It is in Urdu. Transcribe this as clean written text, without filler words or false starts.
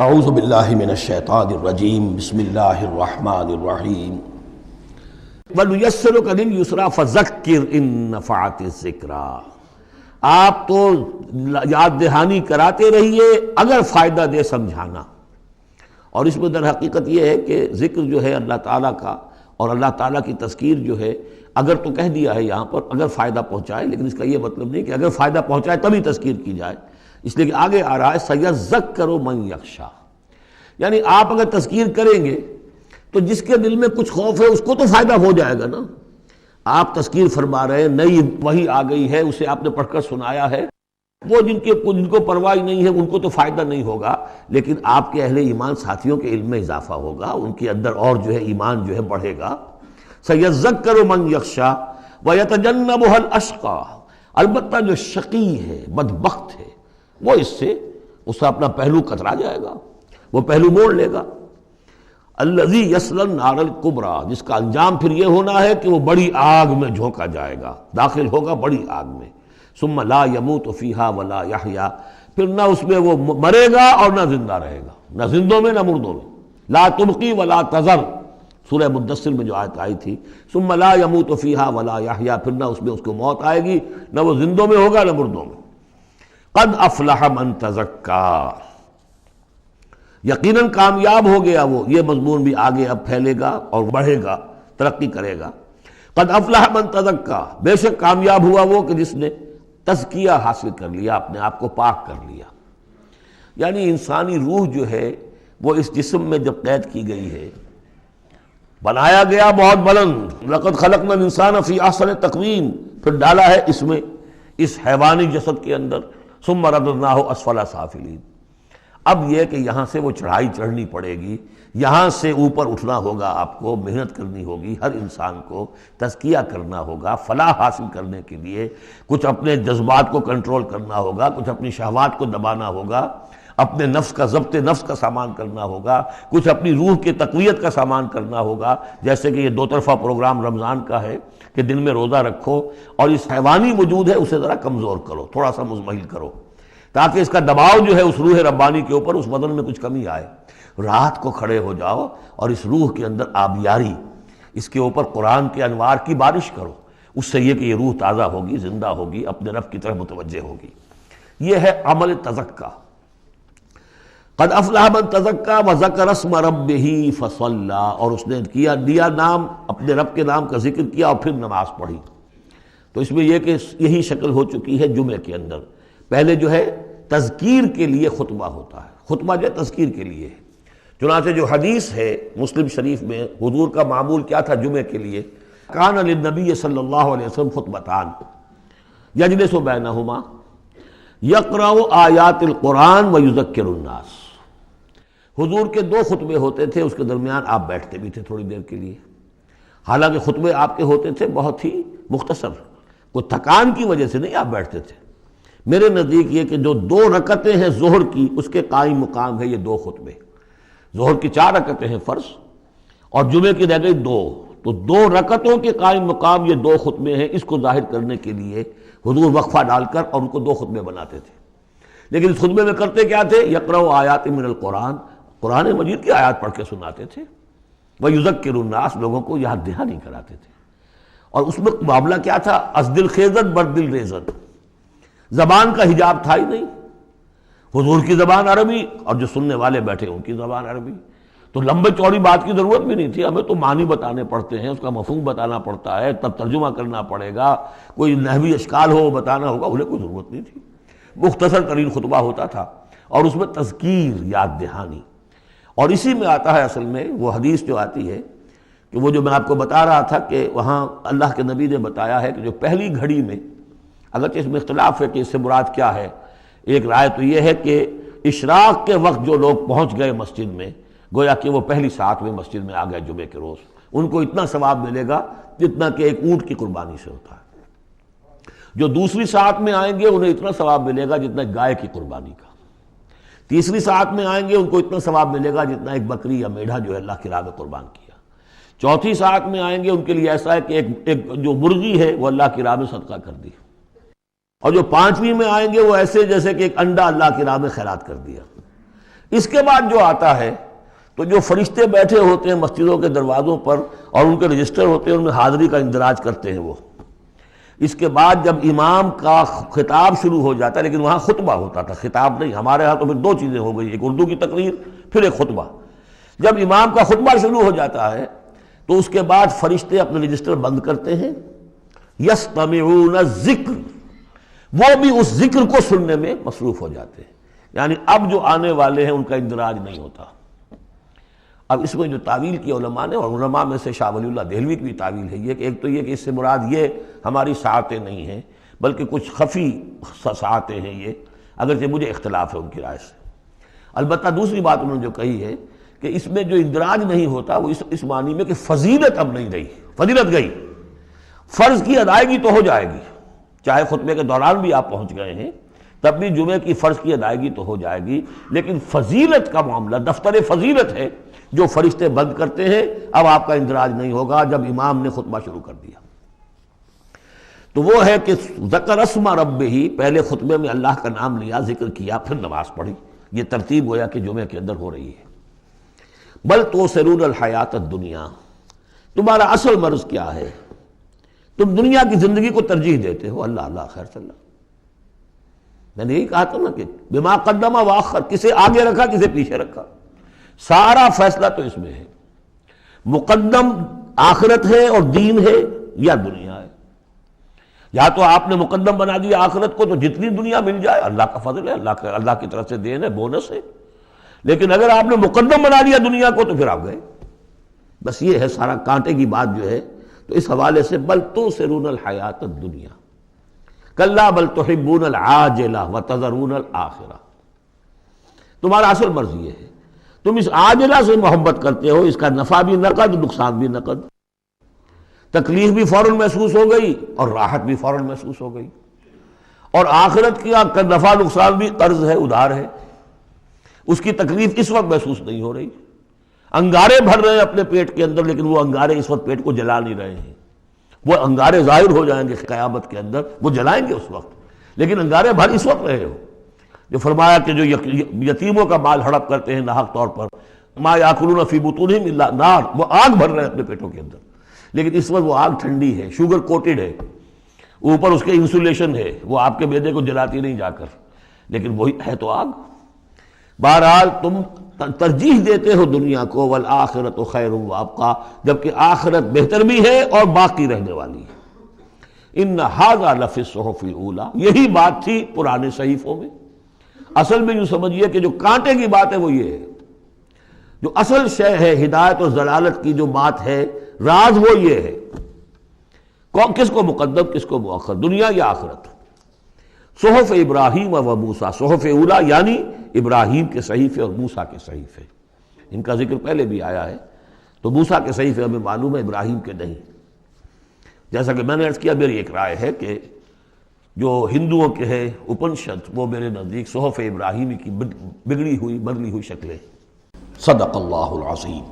اعوذ باللہ من الشیطان الرجیم بسم اللہ الرحمن الرحیم وَنُيَسِّرُكَ لِلْيُسْرَىٰ فَذَكِّرْ إِن نَّفَعَتِ الذِّكْرَىٰ، آپ تو یاد دہانی کراتے رہیے اگر فائدہ دے سمجھانا۔ اور اس میں در حقیقت یہ ہے کہ ذکر جو ہے اللہ تعالیٰ کا اور اللہ تعالیٰ کی تذکیر جو ہے، اگر تو کہہ دیا ہے یہاں پر اگر فائدہ پہنچائے، لیکن اس کا یہ مطلب نہیں کہ اگر فائدہ پہنچائے تبھی تذکیر کی جائے، اس لیے کہ آگے آ رہا ہے سَيَذَّكَّرُ مَن يَخْشَىٰ، یعنی آپ اگر تذکیر کریں گے تو جس کے دل میں کچھ خوف ہے اس کو تو فائدہ ہو جائے گا نا۔ آپ تذکیر فرما رہے ہیں، نئی وحی آ گئی ہے، اسے آپ نے پڑھ کر سنایا ہے، وہ جن کو پرواہ نہیں ہے ان کو تو فائدہ نہیں ہوگا، لیکن آپ کے اہل ایمان ساتھیوں کے علم میں اضافہ ہوگا، ان کے اندر اور جو ہے ایمان جو ہے بڑھے گا۔ سَيَذَّكَّرُ مَن يَخْشَىٰ وَيَتَجَنَّبُهَا الْأَشْقَىٰ، البتہ جو شقی ہے، بدبخت ہے، وہ اس سے اپنا پہلو کترا جائے گا، وہ پہلو موڑ لے گا۔ الذی یصلی النار الکبریٰ، جس کا انجام پھر یہ ہونا ہے کہ وہ بڑی آگ میں جھونکا جائے گا، داخل ہوگا بڑی آگ میں۔ ثم لا یموت فیہا ولا یحییٰ، پھر نہ اس میں وہ مرے گا اور نہ زندہ رہے گا، نہ زندوں میں نہ مردوں میں۔ لا تبقی ولا تذر، سورہ مدثر میں جو آیت آئی تھی، ثم لا یموت فیہا ولا یحییٰ، پھر نہ اس میں اس کو موت آئے گی، نہ وہ زندوں میں ہوگا نہ مردوں میں۔ قد افلح من تزکیٰ، یقیناً کامیاب ہو گیا وہ، یہ مضمون بھی آگے اب پھیلے گا اور بڑھے گا، ترقی کرے گا۔ قد افلح من تزکیٰ، بے شک کامیاب ہوا وہ کہ جس نے تزکیہ حاصل کر لیا، اپنے آپ کو پاک کر لیا۔ یعنی انسانی روح جو ہے وہ اس جسم میں جب قید کی گئی ہے، بنایا گیا بہت بلند، لقد خلقنا الانسان فی احسن تقویم، پھر ڈالا ہے اس میں، اس حیوانی جسد کے اندر، ثم رددناہ اسفل سافلین۔ اب یہ کہ یہاں سے وہ چڑھائی چڑھنی پڑے گی، یہاں سے اوپر اٹھنا ہوگا، آپ کو محنت کرنی ہوگی، ہر انسان کو تزکیہ کرنا ہوگا، فلاح حاصل کرنے کے لیے کچھ اپنے جذبات کو کنٹرول کرنا ہوگا، کچھ اپنی شہوات کو دبانا ہوگا، اپنے نفس کا ضبط نفس کا سامان کرنا ہوگا، کچھ اپنی روح کی تقویت کا سامان کرنا ہوگا، جیسے کہ یہ دو طرفہ پروگرام رمضان کا ہے کہ دل میں روزہ رکھو اور اس حیوانی وجود ہے اسے ذرا کمزور کرو، تھوڑا سا مزمحل کرو، تاکہ اس کا دباؤ جو ہے اس روح ربانی کے اوپر، اس بدن میں کچھ کمی آئے۔ رات کو کھڑے ہو جاؤ اور اس روح کے اندر آبیاری، اس کے اوپر قرآن کے انوار کی بارش کرو، اس سے یہ کہ یہ روح تازہ ہوگی، زندہ ہوگی، اپنے رب کی طرف متوجہ ہوگی۔ یہ ہے عمل تزکیٰ۔ قد افلح من تزکیٰ وذکر اسم ربہ فصلی، اور اس نے دیا نام، اپنے رب کے نام کا ذکر کیا اور پھر نماز پڑھی۔ تو اس میں یہ کہ یہی شکل ہو چکی ہے جمعے کے اندر۔ پہلے جو ہے تذکیر کے لیے خطبہ ہوتا ہے، خطبہ جو ہے تذکیر کے لیے ہے۔ چنانچہ جو حدیث ہے مسلم شریف میں، حضور کا معمول کیا تھا جمعے کے لیے؟ کان للنبی صلی اللہ علیہ وسلم خطبتان یجلس بینہما یقرأ آیات القرآن ویذکر الناس، حضور کے دو خطبے ہوتے تھے، اس کے درمیان آپ بیٹھتے بھی تھے تھوڑی دیر کے لیے، حالانکہ خطبے آپ کے ہوتے تھے بہت ہی مختصر، کوئی تھکان کی وجہ سے نہیں آپ بیٹھتے تھے۔ میرے نزدیک یہ کہ جو 2 رکعتیں ہیں ظہر کی، اس کے قائم مقام ہے یہ 2 خطبے۔ ظہر کی 4 رکعتیں ہیں فرض، اور جمعے کی رہ گئی 2، تو 2 رکعتوں کے قائم مقام یہ 2 خطبے ہیں۔ اس کو ظاہر کرنے کے لیے حضور وقفہ ڈال کر اور ان کو 2 خطبے بناتے تھے، لیکن اس خطبے میں کرتے کیا تھے؟ یقرأ آیات من القرآن، قرآن مجید کی آیات پڑھ کے سناتے تھے، ویذکر الناس، لوگوں کو یاد دہانی کراتے تھے۔ اور اس میں معاملہ کیا تھا؟ از دل خیزت بر دل ریزت، زبان کا حجاب تھا ہی نہیں، حضور کی زبان عربی اور جو سننے والے بیٹھے ان کی زبان عربی، تو لمبے چوڑی بات کی ضرورت بھی نہیں تھی، ہمیں تو معنی بتانے پڑتے ہیں، اس کا مفہوم بتانا پڑتا ہے، تب ترجمہ کرنا پڑے گا، کوئی نحوی اشکال ہو وہ بتانا ہوگا، انہیں کوئی ضرورت نہیں تھی۔ مختصر ترین خطبہ ہوتا تھا اور اس میں تذکیر، یاد دہانی۔ اور اسی میں آتا ہے اصل میں وہ حدیث جو آتی ہے کہ وہ جو میں آپ کو بتا رہا تھا کہ وہاں اللہ کے نبی نے بتایا ہے کہ جو پہلی گھڑی میں، اگرچہ اس میں اختلاف ہے کہ اس سے مراد کیا ہے، ایک رائے تو یہ ہے کہ اشراق کے وقت جو لوگ پہنچ گئے مسجد میں، گویا کہ وہ پہلی ساعت میں مسجد میں آ گئے جمعے کے روز، ان کو اتنا ثواب ملے گا جتنا کہ ایک اونٹ کی قربانی سے ہوتا ہے۔ جو دوسری ساعت میں آئیں گے انہیں اتنا ثواب ملے گا جتنا ایک گائے کی قربانی کا۔ تیسری ساعت میں آئیں گے ان کو اتنا ثواب ملے گا جتنا ایک بکری یا میڑھا جو ہے اللہ کی راہ میں قربان کیا۔ چوتھی ساعت میں آئیں گے ان کے لیے ایسا ہے کہ ایک جو مرغی ہے وہ اللہ کی راہ میں صدقہ کر دی، اور جو 5ویں میں آئیں گے وہ ایسے جیسے کہ ایک انڈا اللہ کی راہ میں خیرات کر دیا۔ اس کے بعد جو آتا ہے تو جو فرشتے بیٹھے ہوتے ہیں مسجدوں کے دروازوں پر اور ان کے رجسٹر ہوتے ہیں، ان میں حاضری کا اندراج کرتے ہیں وہ. اس کے بعد جب امام کا خطاب شروع ہو جاتا ہے، لیکن وہاں خطبہ ہوتا تھا، خطاب نہیں. ہمارے ہاں تو پھر دو چیزیں ہو گئی، ایک اردو کی تقریر، پھر ایک خطبہ. جب امام کا خطبہ شروع ہو جاتا ہے تو اس کے بعد فرشتے اپنے رجسٹر بند کرتے ہیں. یستمعون الذکر، وہ بھی اس ذکر کو سننے میں مصروف ہو جاتے ہیں. یعنی اب جو آنے والے ہیں ان کا اندراج نہیں ہوتا. اب اس میں جو تعویل کی علماء نے، اور علماء میں سے شاہ ولی اللہ دہلوی کی بھی تعویل ہے یہ کہ ایک تو یہ کہ اس سے مراد یہ ہماری ساعتیں نہیں ہیں بلکہ کچھ خفی ساعتیں ہیں یہ، اگرچہ مجھے اختلاف ہے ان کی رائے سے. البتہ دوسری بات انہوں نے جو کہی ہے کہ اس میں جو اندراج نہیں ہوتا وہ اس معنی میں کہ فضیلت اب نہیں رہی، فضیلت گئی. فرض کی ادائیگی تو ہو جائے گی، چاہے خطبے کے دوران بھی آپ پہنچ گئے ہیں تب بھی جمعے کی فرض کی ادائیگی تو ہو جائے گی، لیکن فضیلت کا معاملہ دفتر فضیلت ہے جو فرشتے بند کرتے ہیں. اب آپ کا اندراج نہیں ہوگا جب امام نے خطبہ شروع کر دیا. تو وہ ہے کہ ذکر اسم ربہ، پہلے خطبے میں اللہ کا نام لیا، ذکر کیا، پھر نماز پڑھی. یہ ترتیب گویا کہ جمعے کے اندر ہو رہی ہے. بل تؤثرون الحیات الدنیا، تمہارا اصل مرض کیا ہے؟ تم دنیا کی زندگی کو ترجیح دیتے ہو. اللہ اللہ خیر صلی اللہ، میں نے یہی کہا تھا نا کہ بما قدم واخر، کسے آگے رکھا کسے پیچھے رکھا، سارا فیصلہ تو اس میں ہے. مقدم آخرت ہے اور دین ہے یا دنیا ہے. یا تو آپ نے مقدم بنا دیا آخرت کو تو جتنی دنیا مل جائے اللہ کا فضل ہے، اللہ کی طرف سے دین ہے، بونس ہے. لیکن اگر آپ نے مقدم بنا لیا دنیا کو تو پھر آپ گئے. بس یہ ہے سارا کانٹے کی بات جو ہے. تو اس حوالے سے بل تؤثرون الحیات الدنیا کلا بل تحبون العاجلہ وتذرون الآخرہ. تمہارا اصل مرض یہ ہے، تم اس عاجلہ سے محبت کرتے ہو، اس کا نفع بھی نقد نقصان بھی نقد، تکلیف بھی فوراً محسوس ہو گئی اور راحت بھی فوراً محسوس ہو گئی، اور آخرت کا نفع نقصان بھی قرض ہے، ادھار ہے، اس کی تکلیف اس وقت محسوس نہیں ہو رہی. انگارے بھر رہے ہیں اپنے پیٹ کے اندر لیکن وہ انگارے اس وقت پیٹ کو جلا نہیں رہے ہیں. وہ انگارے ظاہر ہو جائیں گے قیامت کے اندر، وہ جلائیں گے اس وقت، لیکن انگارے بھر اس وقت رہے ہو. جو فرمایا کہ جو یتیموں کا مال ہڑپ کرتے ہیں ناحق طور پر، ما یاکلون فی بطونہم الا نار، وہ آگ بھر رہے ہیں اپنے پیٹوں کے اندر، لیکن اس وقت وہ آگ ٹھنڈی ہے، شوگر کوٹڈ ہے، اوپر اس کے انسولیشن ہے، وہ آپ کے معدے کو جلاتی نہیں جا کر، لیکن وہی ہے تو آگ. بہرحال تم ترجیح دیتے ہو دنیا کو، والآخرۃ خیر وابقیٰ، جبکہ آخرت بہتر بھی ہے اور باقی رہنے والی ہے. ان ھذا لفی الصحف الاولی، یہی بات تھی پرانے صحیفوں میں. اصل میں یوں سمجھیے کہ جو کانٹے کی بات ہے وہ یہ ہے، جو اصل شے ہے ہدایت اور ضلالت کی جو بات ہے، راز وہ یہ ہے کس کو مقدم کس کو مؤخر، دنیا یا آخرت. صحف ابراہیم و موسیٰ، صحف اولی یعنی ابراہیم کے صحیفے اور موسیٰ کے صحیفے، ان کا ذکر پہلے بھی آیا ہے. تو موسیٰ کے صحیفے ہمیں معلوم ہے، ابراہیم کے نہیں. جیسا کہ میں نے عرض کیا، میری ایک رائے ہے کہ جو ہندوؤں کے ہے اپنشد، وہ میرے نزدیک صحف ابراہیمی کی بگڑی ہوئی بدلی ہوئی شکلیں. صدق اللہ العظیم.